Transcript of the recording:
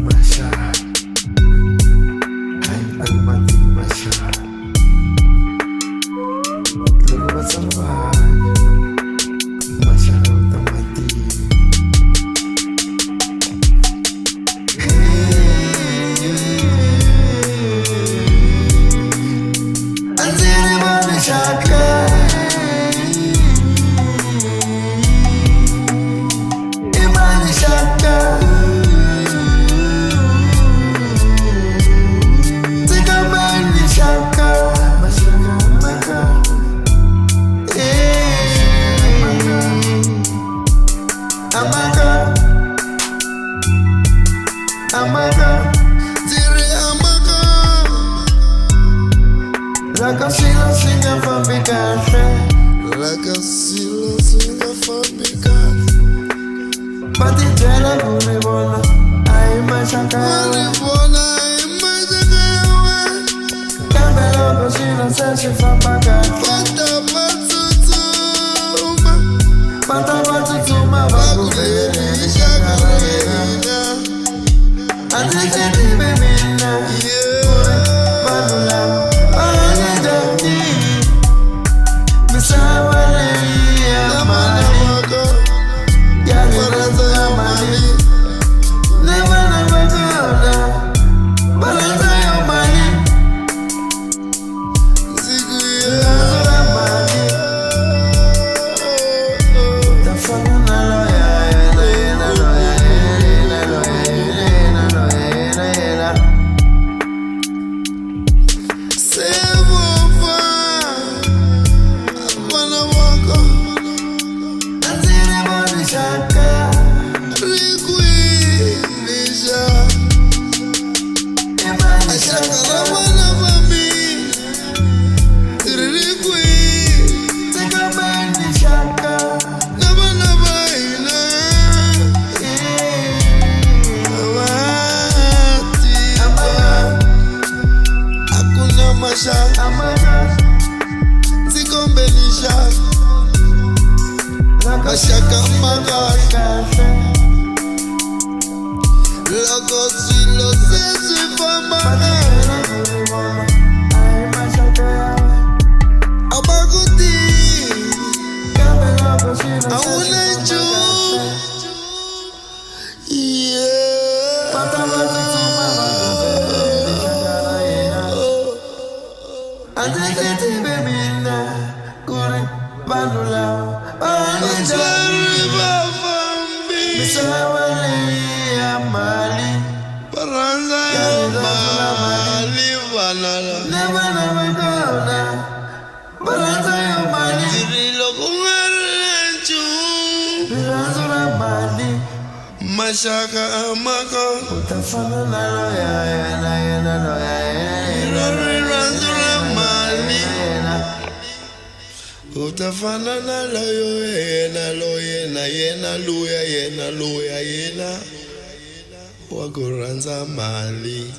Masha, hai almati Masha. Lupa sama Masha utamati. Anzini mani shaka. Imani shaka. Like a silo singer from Big Country. Like a silo singer from Big Country. But the jailer who me wanna, I might shaka. Can't be long, silo searching for my God. Pata bagu baby, shaka. I think I did baby now. Manula. Mashaka magaka Logo silo sesi famana Abaguti Aune chu Mashaka amako utafana na loya utafana na loya yena wakuranza mali.